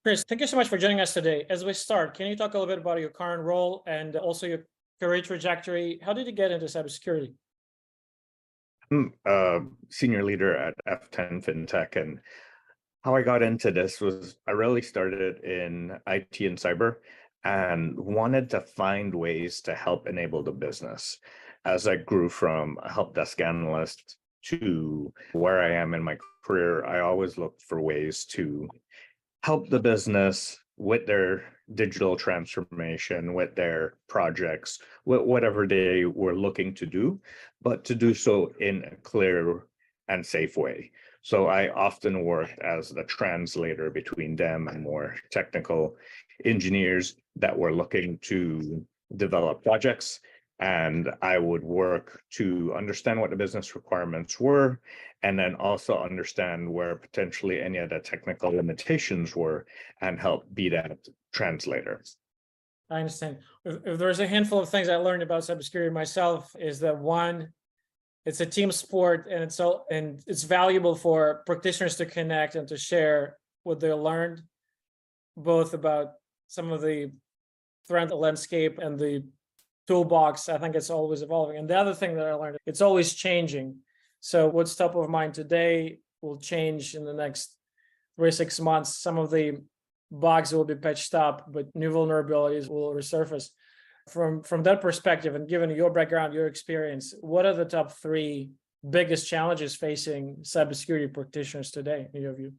Chris, thank you so much for joining us today. As we start, can you talk a little bit about your current role and also your career trajectory? How did you get into cybersecurity? I'm a senior leader at F10 FinTech, and how I got into this was I really started in IT and cyber and wanted to find ways to help enable the business. As I grew from a help desk analyst to where I am in my career, I always looked for ways to help the business with their digital transformation, with their projects, with whatever they were looking to do, but to do so in a clear and safe way. So I often worked as the translator between them and more technical engineers that were looking to develop projects. And I would work to understand what the business requirements were, and then also understand where potentially any of the technical limitations were and help be that translator. I understand. If there's a handful of things I learned about cybersecurity myself, is that one, it's a team sport, and it's valuable for practitioners to connect and to share what they learned, both about some of the threat landscape and the toolbox. I think it's always evolving. And the other thing that I learned, it's always changing. So what's top of mind today will change in the next 3 or 6 months. Some of the bugs will be patched up, but new vulnerabilities will resurface. From that perspective, and given your background, your experience, what are the top 3 biggest challenges facing cybersecurity practitioners today, in your view?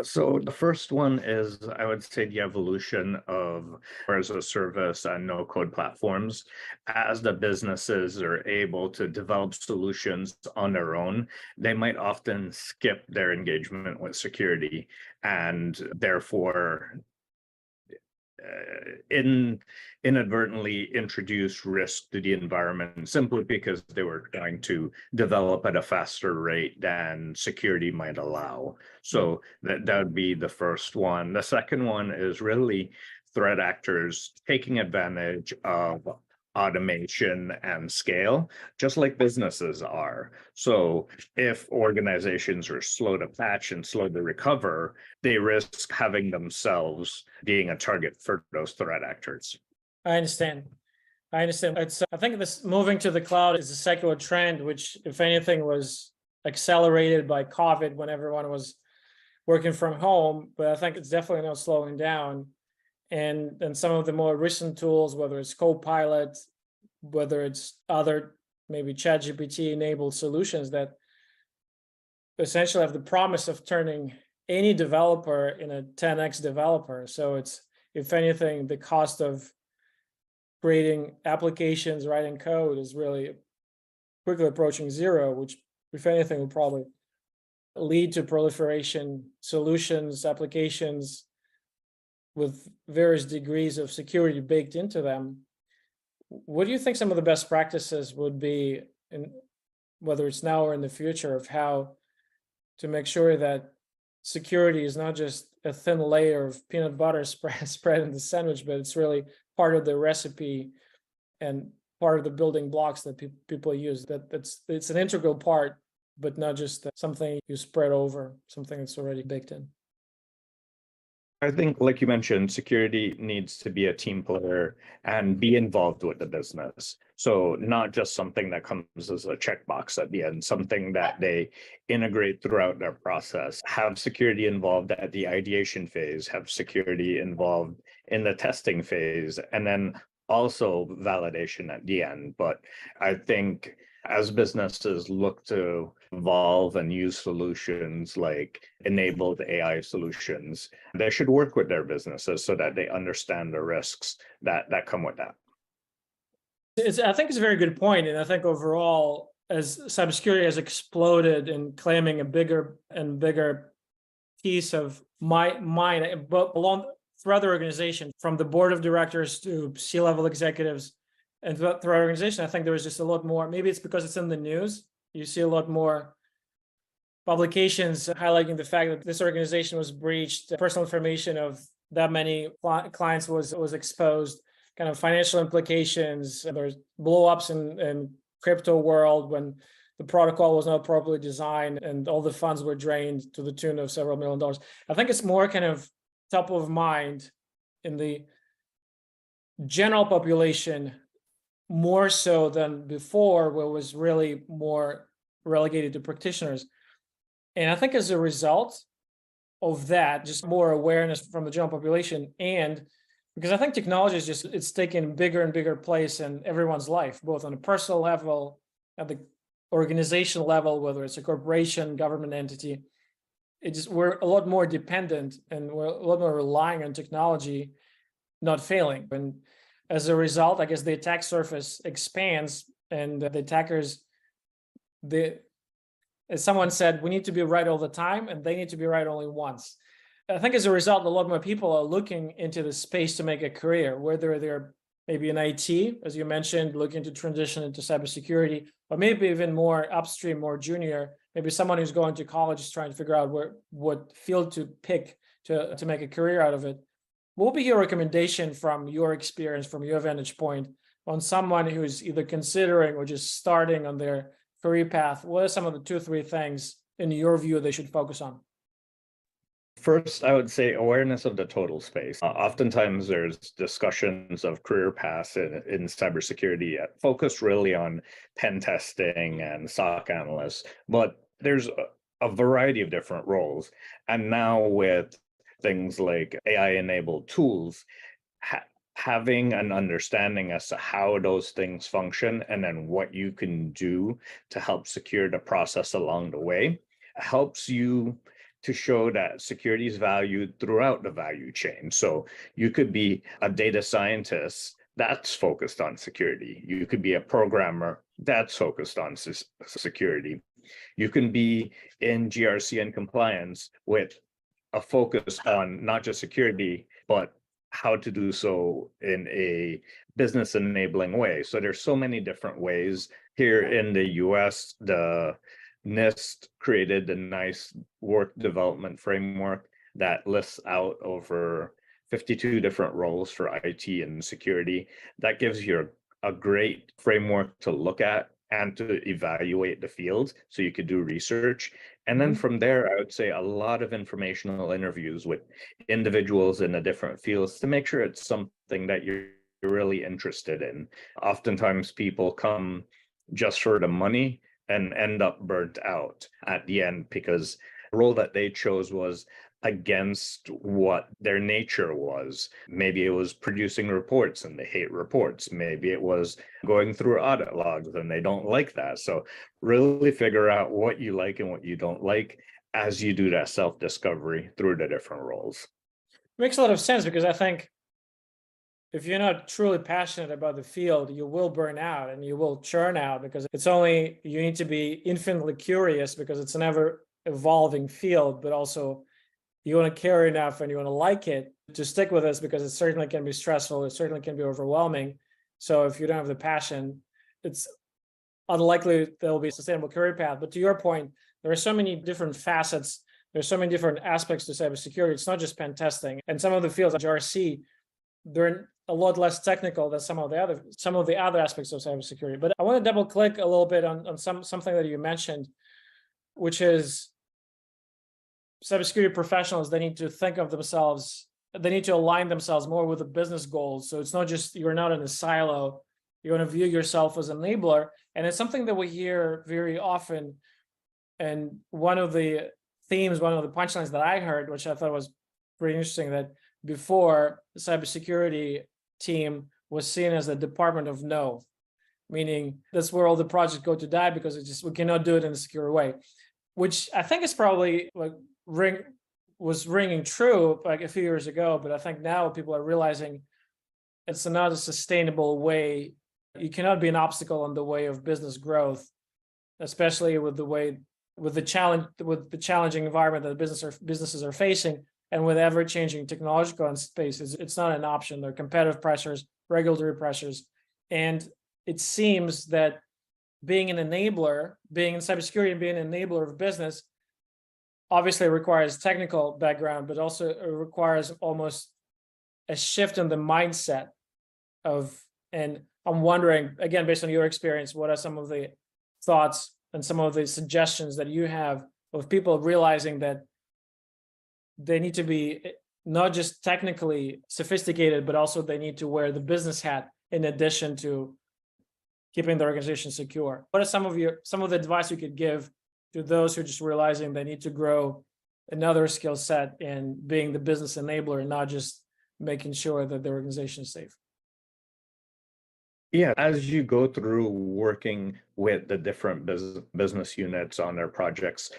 So the first one is, I would say, the evolution of as a service and no code platforms. As the businesses are able to develop solutions on their own, they might often skip their engagement with security and therefore inadvertently introduce risk to the environment simply because they were trying to develop at a faster rate than security might allow. So that would be the first one. The second one is really threat actors taking advantage of automation and scale, just like businesses are. So if organizations are slow to patch and slow to recover, they risk having themselves being a target for those threat actors. I understand. I think this moving to the cloud is a secular trend, which, if anything, was accelerated by COVID when everyone was working from home. But I think it's definitely not slowing down. And some of the more recent tools, whether it's Copilot, whether it's other maybe ChatGPT enabled solutions that essentially have the promise of turning any developer in a 10x developer. So it's, if anything, the cost of creating applications, writing code is really quickly approaching zero, which, if anything, will probably lead to proliferation solutions, applications with various degrees of security baked into them. What do you think some of the best practices would be, in whether it's now or in the future, of how to make sure that security is not just a thin layer of peanut butter spread in the sandwich, but it's really part of the recipe and part of the building blocks that people use, it's an integral part, but not just something you spread over, something that's already baked in? I think, like you mentioned, security needs to be a team player and be involved with the business. So not just something that comes as a checkbox at the end, something that they integrate throughout their process, have security involved at the ideation phase, have security involved in the testing phase, and then also validation at the end. But I think as businesses look to evolve and use solutions like enabled AI solutions, they should work with their businesses so that they understand the risks that come with that. I think it's a very good point. And I think overall, as cybersecurity has exploded and claiming a bigger and bigger piece of mind, but along throughout the organization, from the board of directors to C-level executives, and throughout our organization, I think there was just a lot more. Maybe it's because it's in the news. You see a lot more publications highlighting the fact that this organization was breached, personal information of that many clients was exposed, kind of financial implications. There's blow-ups in crypto world when the protocol was not properly designed and all the funds were drained to the tune of several $1 million. I think it's more kind of top of mind in the general population, more so than before, where it was really more relegated to practitioners. And I think as a result of that, just more awareness from the general population, and because I think technology is just, it's taking bigger and bigger place in everyone's life, both on a personal level, at the organizational level, whether it's a corporation, government entity. We're a lot more dependent and we're a lot more relying on technology not failing. And as a result, I guess the attack surface expands, and the attackers, as someone said, we need to be right all the time, and they need to be right only once. I think as a result, a lot more people are looking into the space to make a career, whether they're maybe in IT, as you mentioned, looking to transition into cybersecurity, or maybe even more upstream, more junior, maybe someone who's going to college is trying to figure out what field to pick to make a career out of it. What will be your recommendation from your experience, from your vantage point, on someone who's either considering or just starting on their career path? What are some of the 2 or 3 things in your view they should focus on? First, I would say awareness of the total space. Oftentimes there's discussions of career paths in cybersecurity focused really on pen testing and SOC analysts, but there's a variety of different roles. And now with things like AI-enabled tools, having an understanding as to how those things function and then what you can do to help secure the process along the way helps you to show that security is valued throughout the value chain. So you could be a data scientist that's focused on security. You could be a programmer that's focused on security. You can be in GRC and compliance with a focus on not just security, but how to do so in a business enabling way. So there's so many different ways. Here in the US, the NIST created a nice work development framework that lists out over 52 different roles for IT and security. That gives you a great framework to look at and to evaluate the field so you could do research. And then from there, I would say a lot of informational interviews with individuals in the different fields to make sure it's something that you're really interested in. Oftentimes people come just for the money and end up burnt out at the end because the role that they chose was against what their nature was. Maybe it was producing reports and they hate reports. Maybe it was going through audit logs and they don't like that. So really figure out what you like and what you don't like as you do that self-discovery through the different roles. Makes a lot of sense, because I think if you're not truly passionate about the field, you will burn out and you will churn out, because you need to be infinitely curious because it's an ever evolving field, but also you want to care enough and you want to like it to stick with this, because it certainly can be stressful. It certainly can be overwhelming. So if you don't have the passion, it's unlikely there will be a sustainable career path. But to your point, there are so many different facets. There's so many different aspects to cybersecurity. It's not just pen testing. And some of the fields like GRC, they're a lot less technical than some of the other aspects of cybersecurity. But I want to double click a little bit on something that you mentioned, which is cybersecurity professionals. They need to think of themselves, they need to align themselves more with the business goals. So it's not just, you're not in a silo, you want to view yourself as an enabler. And it's something that we hear very often. And one of the themes, one of the punchlines that I heard, which I thought was pretty interesting, that before the cybersecurity team was seen as a department of no, meaning that's where all the projects go to die because we cannot do it in a secure way, which I think is probably was ringing true like a few years ago. But I think now people are realizing it's not a sustainable way. You cannot be an obstacle on the way of business growth, especially with the challenging environment that businesses are facing, and with ever-changing technological spaces. It's not an option. There are competitive pressures, regulatory pressures, and it seems that being an enabler, being in cybersecurity and being an enabler of business, obviously requires technical background, but also it requires almost a shift in the mindset and I'm wondering, again, based on your experience, what are some of the thoughts and some of the suggestions that you have of people realizing that they need to be not just technically sophisticated, but also they need to wear the business hat in addition to keeping the organization secure. What are some of the advice you could give to those who are just realizing they need to grow another skill set in being the business enabler and not just making sure that the organization is safe? Yeah, as you go through working with the different business units on their projects,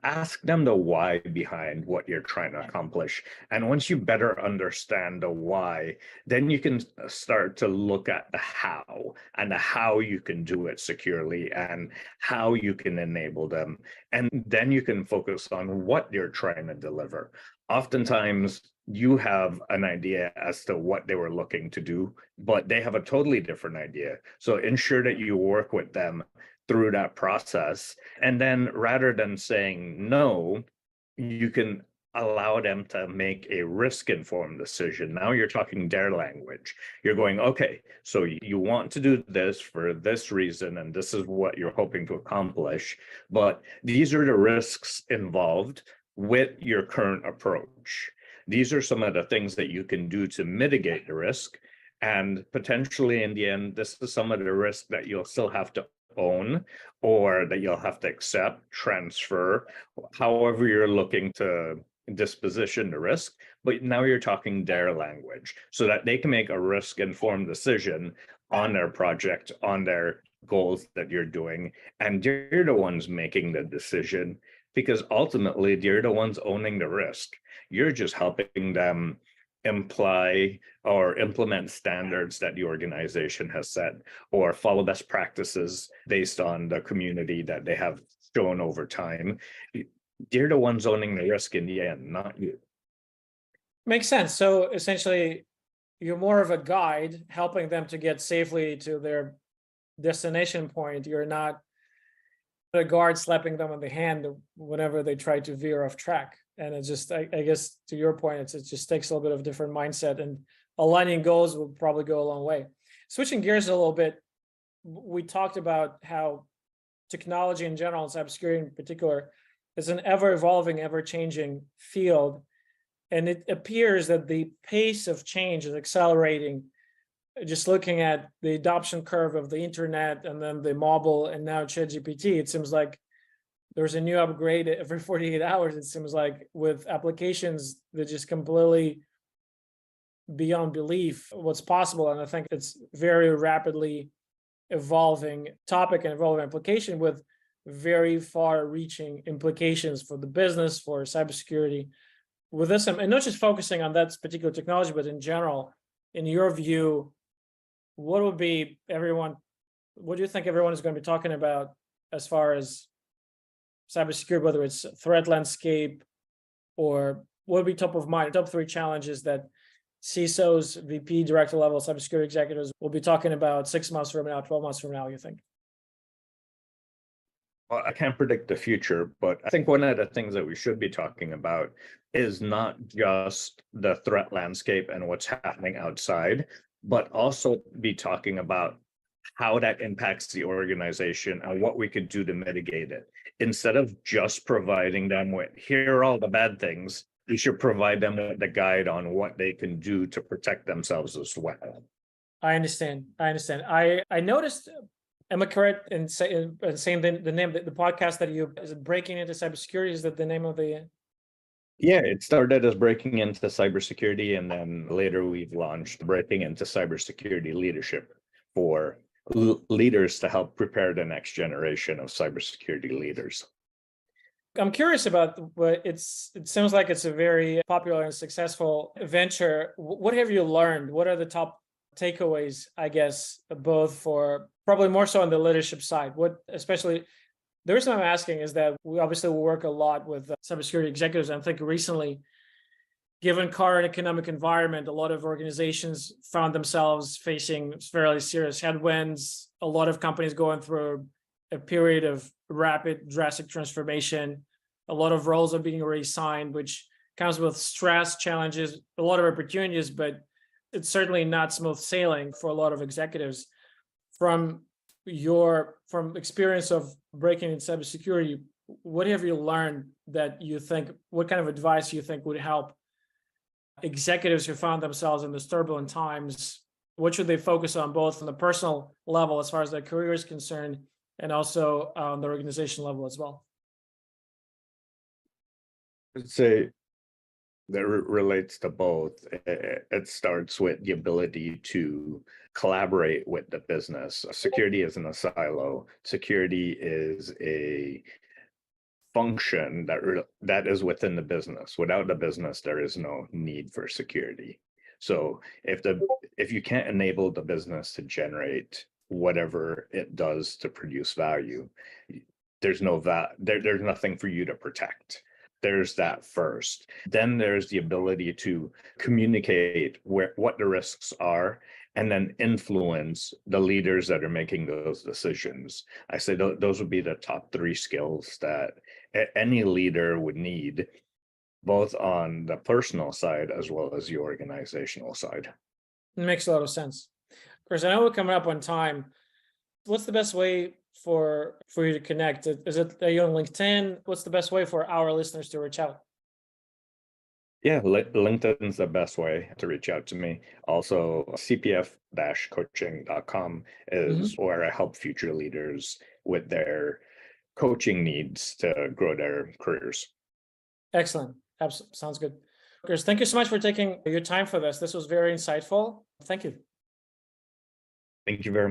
ask them the why behind what you're trying to accomplish. And once you better understand the why, then you can start to look at the how and the how you can do it securely and how you can enable them. And then you can focus on what you're trying to deliver. Oftentimes, you have an idea as to what they were looking to do, but they have a totally different idea. So ensure that you work with them through that process. And then rather than saying no, you can allow them to make a risk-informed decision. Now you're talking their language. You're going, okay, so you want to do this for this reason, and this is what you're hoping to accomplish, but these are the risks involved with your current approach. These are some of the things that you can do to mitigate the risk. And potentially in the end, this is some of the risk that you'll still have to own or that you'll have to accept, transfer, however you're looking to disposition the risk. But now you're talking their language so that they can make a risk-informed decision on their project, on their goals that you're doing. And you're the ones making the decision because ultimately you're the ones owning the risk. You're just helping them imply or implement standards that the organization has set or follow best practices based on the community that they have shown over time. They're the ones owning the risk in the end, not you. Makes sense. So essentially, you're more of a guide helping them to get safely to their destination point. You're not a guard slapping them on the hand whenever they try to veer off track. And it's just, I guess, to your point, it just takes a little bit of a different mindset, and aligning goals will probably go a long way. Switching gears a little bit, we talked about how technology in general, and cybersecurity in particular, is an ever-evolving, ever-changing field. And it appears that the pace of change is accelerating. Just looking at the adoption curve of the internet and then the mobile and now ChatGPT, it seems like there's a new upgrade every 48 hours, it seems like, with applications that just completely beyond belief what's possible. And I think it's very rapidly evolving topic and evolving application with very far-reaching implications for the business, for cybersecurity. With this, and not just focusing on that particular technology, but in general, in your view, what do you think everyone is going to be talking about as far as cybersecurity, whether it's threat landscape or what would be top of mind, top 3 challenges that CISOs, VP, director level cybersecurity executives will be talking about 6 months from now, 12 months from now, you think? Well, I can't predict the future, but I think one of the things that we should be talking about is not just the threat landscape and what's happening outside, but also be talking about how that impacts the organization and what we could do to mitigate it. Instead of just providing them with, here are all the bad things, we should provide them with the guide on what they can do to protect themselves as well. I understand. I noticed, am I correct in saying the name of the podcast that is it Breaking Into Cybersecurity? Is that the name of the? Yeah, it started as Breaking Into Cybersecurity, and then later we've launched Breaking Into Cybersecurity Leadership for leaders to help prepare the next generation of cybersecurity leaders. I'm curious about it seems like it's a very popular and successful venture. What have you learned? What are the top takeaways, I guess, both for probably more so on the leadership side? Especially the reason I'm asking is that we obviously will work a lot with cybersecurity executives. I think recently, given current economic environment, a lot of organizations found themselves facing fairly serious headwinds. A lot of companies going through a period of rapid, drastic transformation. A lot of roles are being reassigned, which comes with stress, challenges, a lot of opportunities, but it's certainly not smooth sailing for a lot of executives. From from experience of breaking into cybersecurity, what have you learned that you think, what kind of advice you think would help executives who found themselves in these turbulent times? What should they focus on, both on the personal level as far as their career is concerned, and also on the organization level as well? I'd say that relates to both. It starts with the ability to collaborate with the business. Security isn't a silo. Security is a function that is within the business. Without the business, there is no need for security. So if you can't enable the business to generate whatever it does to produce value, there's nothing for you to protect. There's that first. Then there's the ability to communicate what the risks are, and then influence the leaders that are making those decisions. I say those would be the top 3 skills that any leader would need, both on the personal side as well as the organizational side. It makes a lot of sense. Chris, I know we're coming up on time. What's the best way for you to connect? Is it, are you on LinkedIn? What's the best way for our listeners to reach out? Yeah, LinkedIn's the best way to reach out to me. Also, CPF-Coaching.com is where I help future leaders with their coaching needs to grow their careers. Excellent. Sounds good. Chris, thank you so much for taking your time for this. This was very insightful. Thank you. Thank you very much.